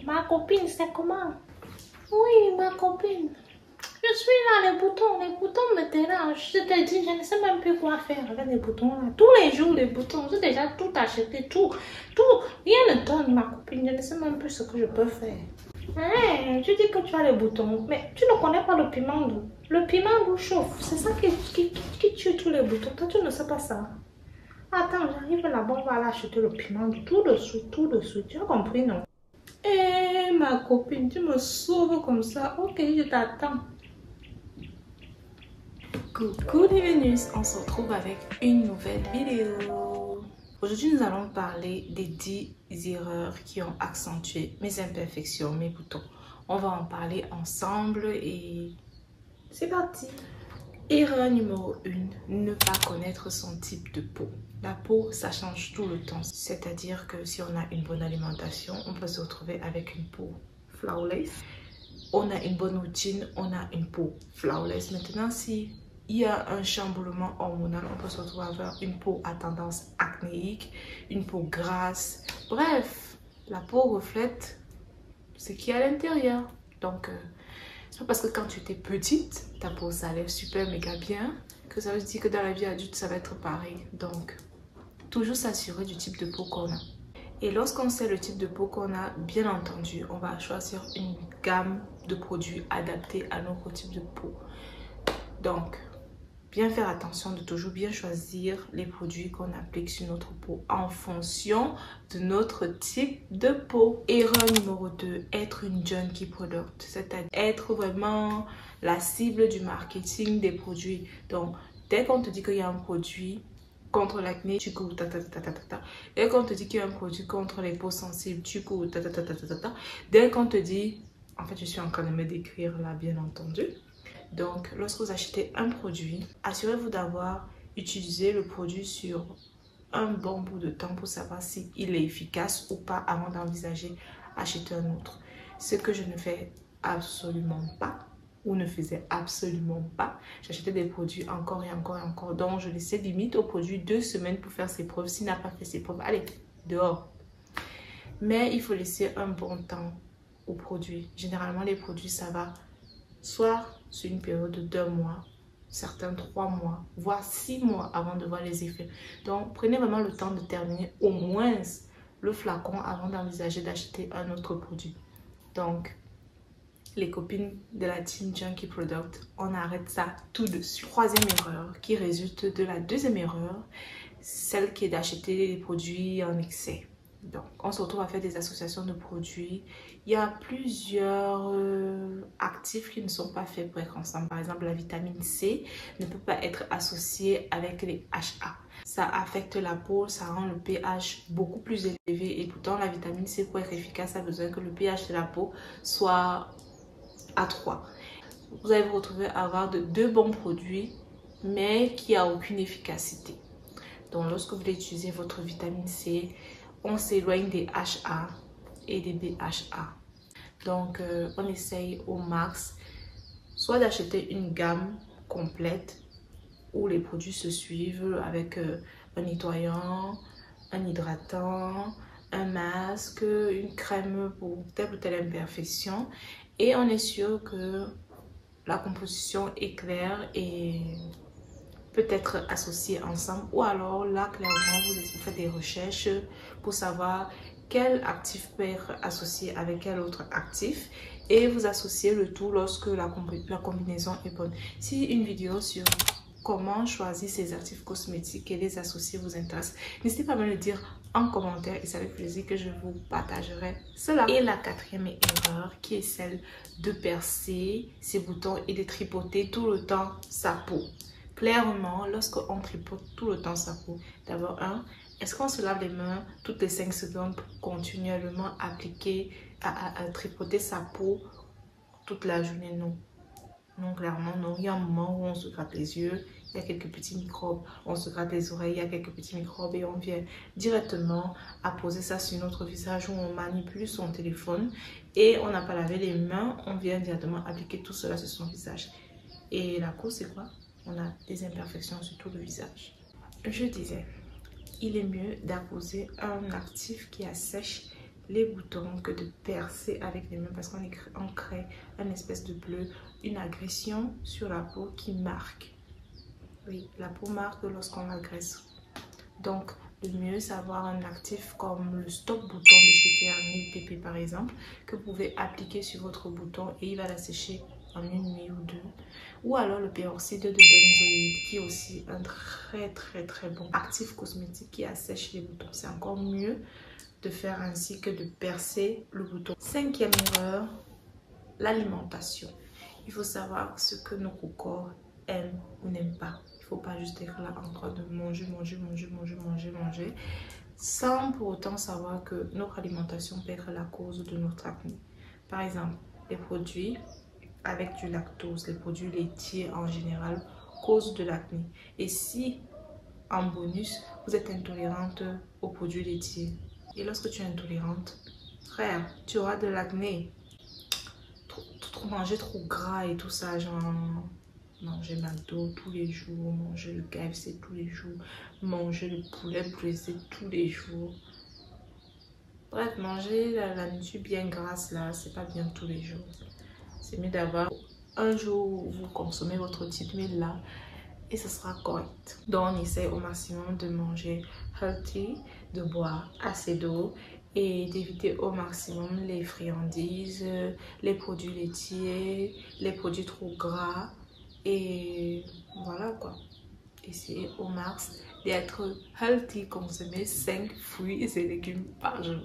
Ma copine, c'est comment? Oui, ma copine. Je suis là, les boutons me dérangent. Je te dis, je ne sais même plus quoi faire avec les boutons là. Tous les jours, les boutons, j'ai déjà tout acheté, tout. Rien ne donne, ma copine. Je ne sais même plus ce que je peux faire. Hey, tu dis que tu as les boutons, mais tu ne connais pas le piment doux. Le piment doux chauffe, c'est ça qui tue tous les boutons. Toi, tu ne sais pas ça. Attends, j'arrive là-bas, on va aller acheter le piment doux. Tout de suite. Tu as compris, non? Eh, ma copine, tu me sauves comme ça. Ok, je t'attends. Coucou les Vénus, on se retrouve avec une nouvelle vidéo. Aujourd'hui, nous allons parler des 10 erreurs qui ont accentué mes imperfections, mes boutons. On va en parler ensemble et c'est parti. Erreur numéro 1, ne pas connaître son type de peau. La peau, ça change tout le temps. C'est-à-dire que si on a une bonne alimentation, on peut se retrouver avec une peau flawless. On a une bonne routine, on a une peau flawless. Maintenant, si il y a un chamboulement hormonal, on peut se retrouver avec une peau à tendance acnéique, une peau grasse. Bref, la peau reflète ce qu'il y a à l'intérieur. Donc, c'est pas parce que quand tu étais petite, ta peau ça allait super méga bien, que ça veut dire que dans la vie adulte, ça va être pareil. Donc, toujours s'assurer du type de peau qu'on a. Et lorsqu'on sait le type de peau qu'on a, bien entendu, on va choisir une gamme de produits adaptés à notre type de peau. Donc, bien faire attention de toujours bien choisir les produits qu'on applique sur notre peau en fonction de notre type de peau. Erreur numéro 2, être une junkie product, c'est-à-dire être vraiment la cible du marketing des produits. Donc, dès qu'on te dit qu'il y a un produit contre l'acné, tu goûtes ta. Dès qu'on te dit qu'il y a un produit contre les peaux sensibles, tu goûtes ta. Dès qu'on te dit, en fait, je suis en train de me décrire là, bien entendu. Donc, lorsque vous achetez un produit, assurez-vous d'avoir utilisé le produit sur un bon bout de temps pour savoir s'il est efficace ou pas avant d'envisager acheter un autre. Ce que je ne fais absolument pas ou ne faisais absolument pas. J'achetais des produits encore et encore et encore. Donc, je laissais limite au produit 2 semaines pour faire ses preuves. S'il n'a pas fait ses preuves, allez, dehors. Mais il faut laisser un bon temps au produit. Généralement, les produits, ça va soit sur une période de 2 mois, certains 3 mois, voire 6 mois avant de voir les effets. Donc, prenez vraiment le temps de terminer au moins le flacon avant d'envisager d'acheter un autre produit. Donc, les copines de la team Junkie Product, on arrête ça tout de suite. Troisième erreur qui résulte de la deuxième erreur, celle qui est d'acheter les produits en excès. Donc, on se retrouve à faire des associations de produits. Il y a plusieurs actifs qui ne sont pas faits pour être ensemble. Par exemple, la vitamine C ne peut pas être associée avec les HA. Ça affecte la peau, ça rend le pH beaucoup plus élevé. Et pourtant, la vitamine C, pour être efficace, a besoin que le pH de la peau soit à 3. Vous allez vous retrouver à avoir de 2 bons produits, mais qui n'ont aucune efficacité. Donc, lorsque vous voulez utiliser votre vitamine C, on s'éloigne des HA et des BHA. Donc, on essaye au max soit d'acheter une gamme complète où les produits se suivent avec un nettoyant, un hydratant, un masque, une crème pour telle ou telle imperfection. Et on est sûr que la composition est claire et peut être associés ensemble, ou alors là clairement vous faites des recherches pour savoir quel actif peut être associé avec quel autre actif et vous associez le tout lorsque la combinaison est bonne. Si une vidéo sur comment choisir ces actifs cosmétiques et les associer vous intéresse, n'hésitez pas à me le dire en commentaire et c'est avec plaisir que je vous partagerai cela. Et la quatrième erreur qui est celle de percer ses boutons et de tripoter tout le temps sa peau. Clairement, lorsqu'on tripote tout le temps sa peau, d'abord, est-ce qu'on se lave les mains toutes les 5 secondes pour continuellement appliquer, à tripoter sa peau toute la journée? Non. Non, clairement, non. Il y a un moment où on se gratte les yeux, il y a quelques petits microbes. On se gratte les oreilles, il y a quelques petits microbes et on vient directement à poser ça sur notre visage où on manipule son téléphone et on n'a pas lavé les mains, on vient directement appliquer tout cela sur son visage. Et la cause, c'est quoi? On a des imperfections sur tout le visage. Je disais, il est mieux d'apposer un actif qui assèche les boutons que de percer avec les mains parce qu'on crée une espèce de bleu, une agression sur la peau qui marque. Oui, la peau marque lorsqu'on l'agresse. Donc, le mieux, c'est avoir un actif comme le stop bouton de chez Kéramique PP par exemple, que vous pouvez appliquer sur votre bouton et il va la sécher en une nuit ou deux. Ou alors le peroxyde de benzoïde qui est aussi un très bon actif cosmétique qui assèche les boutons. C'est encore mieux de faire ainsi que de percer le bouton. Cinquième erreur, l'alimentation. Il faut savoir ce que notre corps aime ou n'aime pas. Il ne faut pas juste être là en train de manger sans pour autant savoir que notre alimentation peut être la cause de notre acné. Par exemple, les produits avec du lactose, les produits laitiers en général causent de l'acné. Et si en bonus, vous êtes intolérante aux produits laitiers, et lorsque tu es intolérante, frère, tu auras de l'acné. Manger trop gras et tout ça, genre manger McDo tous les jours, manger le KFC tous les jours, manger le poulet braisé tous les jours. Bref, manger la nourriture bien grasse là, c'est pas bien tous les jours. C'est mieux d'avoir un jour où vous consommez votre cheat meal là et ce sera correct. Donc on essaie au maximum de manger healthy, de boire assez d'eau et d'éviter au maximum les friandises, les produits laitiers, les produits trop gras et voilà quoi. Essayez au max d'être healthy, consommer 5 fruits et légumes par jour.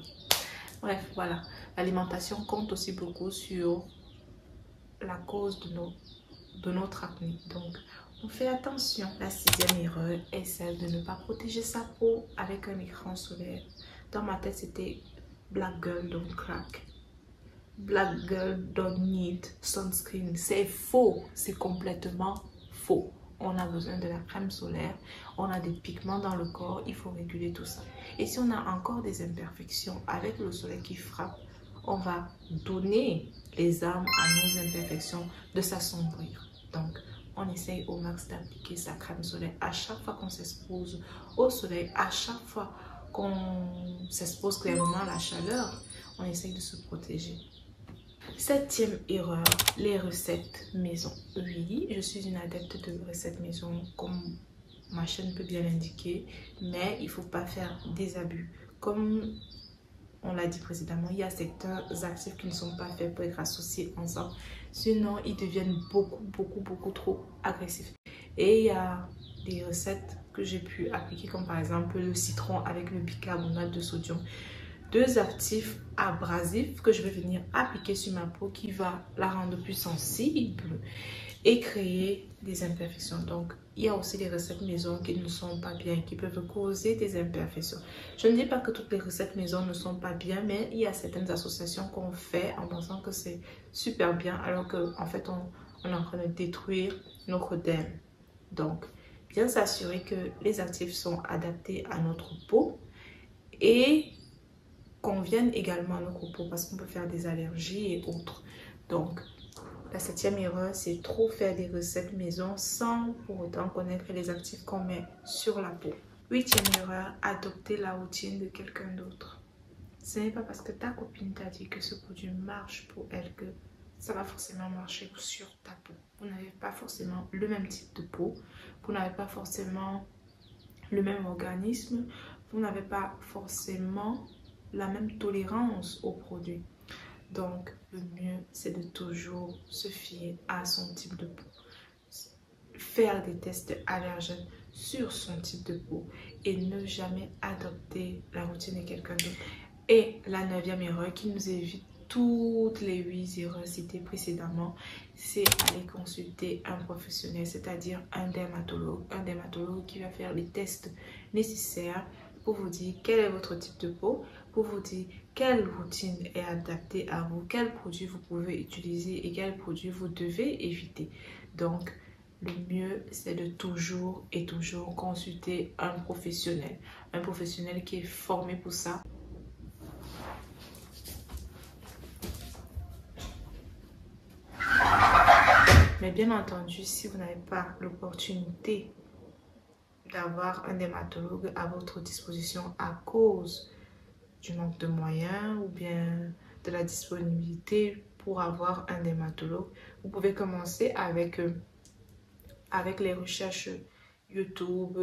Bref, voilà. L'alimentation compte aussi beaucoup sur la cause de notre acné. Donc, on fait attention. La sixième erreur est celle de ne pas protéger sa peau avec un écran solaire. Dans ma tête, c'était Black girl don't crack. Black girl don't need sunscreen. C'est faux. C'est complètement faux. On a besoin de la crème solaire. On a des pigments dans le corps. Il faut réguler tout ça. Et si on a encore des imperfections avec le soleil qui frappe, on va donner les armes à nos imperfections de s'assombrir. Donc, on essaye au max d'appliquer sa crème solaire à chaque fois qu'on s'expose au soleil, à chaque fois qu'on s'expose clairement à la chaleur, on essaye de se protéger. Septième erreur, les recettes maison. Oui, je suis une adepte de recettes maison comme ma chaîne peut bien l'indiquer, mais il ne faut pas faire des abus. Comme on l'a dit précédemment, il y a certains actifs qui ne sont pas faits pour être associés ensemble. Sinon, ils deviennent beaucoup trop agressifs. Et il y a des recettes que j'ai pu appliquer, comme par exemple le citron avec le bicarbonate de sodium. Deux actifs abrasifs que je vais venir appliquer sur ma peau qui va la rendre plus sensible et créer des imperfections. Donc, il y a aussi des recettes maison qui ne sont pas bien, qui peuvent causer des imperfections. Je ne dis pas que toutes les recettes maison ne sont pas bien, mais il y a certaines associations qu'on fait en pensant que c'est super bien, alors qu'en fait, on est en train de détruire notre derme. Donc, bien s'assurer que les actifs sont adaptés à notre peau et conviennent également à notre peau parce qu'on peut faire des allergies et autres. Donc, la septième erreur, c'est trop faire des recettes maison sans pour autant connaître les actifs qu'on met sur la peau. Huitième erreur, adopter la routine de quelqu'un d'autre. Ce n'est pas parce que ta copine t'a dit que ce produit marche pour elle que ça va forcément marcher sur ta peau. Vous n'avez pas forcément le même type de peau, vous n'avez pas forcément le même organisme, vous n'avez pas forcément la même tolérance aux produits. Donc, le mieux, c'est de toujours se fier à son type de peau. Faire des tests allergènes sur son type de peau et ne jamais adopter la routine de quelqu'un d'autre. Et la neuvième erreur qui nous évite toutes les 8 erreurs citées précédemment, c'est aller consulter un professionnel, c'est-à-dire un dermatologue qui va faire les tests nécessaires pour vous dire quel est votre type de peau, pour vous dire quelle routine est adaptée à vous, quels produits vous pouvez utiliser et quels produits vous devez éviter. Donc, le mieux, c'est de toujours consulter un professionnel qui est formé pour ça. Mais bien entendu, si vous n'avez pas l'opportunité d'avoir un dermatologue à votre disposition à cause du manque de moyens ou bien de la disponibilité pour avoir un dermatologue, vous pouvez commencer avec les recherches YouTube.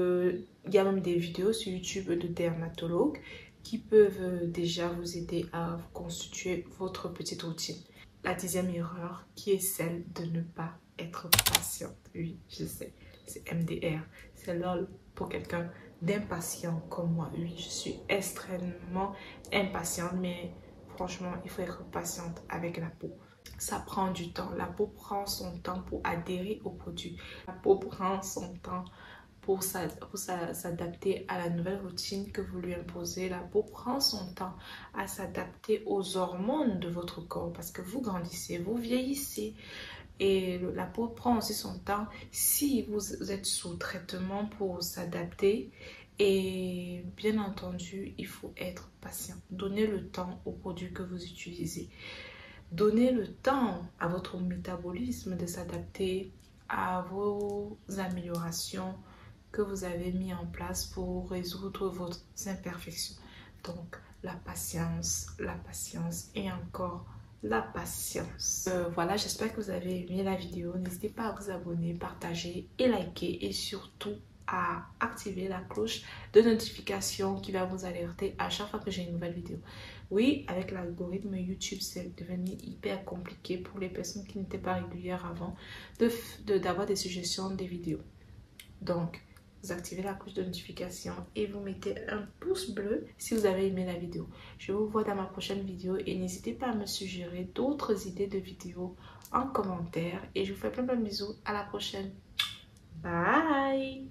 Il y a même des vidéos sur YouTube de dermatologues qui peuvent déjà vous aider à constituer votre petite routine. La 10e erreur qui est celle de ne pas être patiente. Oui, je sais, c'est MDR. C'est LOL pour quelqu'un d'impatient comme moi. Oui, je suis extrêmement impatiente, mais franchement, il faut être patiente avec la peau. Ça prend du temps. La peau prend son temps pour adhérer au produit. La peau prend son temps pour s'adapter à la nouvelle routine que vous lui imposez. La peau prend son temps à s'adapter aux hormones de votre corps parce que vous grandissez, vous vieillissez. Et la peau prend aussi son temps si vous êtes sous traitement pour s'adapter. Et bien entendu, il faut être patient. Donnez le temps aux produits que vous utilisez. Donnez le temps à votre métabolisme de s'adapter à vos améliorations que vous avez mis en place pour résoudre vos imperfections. Donc, la patience et encore la patience. Voilà, j'espère que vous avez aimé la vidéo. N'hésitez pas à vous abonner, partager et liker et surtout à activer la cloche de notification qui va vous alerter à chaque fois que j'ai une nouvelle vidéo. Oui, avec l'algorithme YouTube, c'est devenu hyper compliqué pour les personnes qui n'étaient pas régulières avant d'avoir des suggestions des vidéos. Donc, vous activez la cloche de notification et vous mettez un pouce bleu si vous avez aimé la vidéo. Je vous vois dans ma prochaine vidéo et n'hésitez pas à me suggérer d'autres idées de vidéos en commentaire. Et je vous fais plein de bisous. À la prochaine. Bye!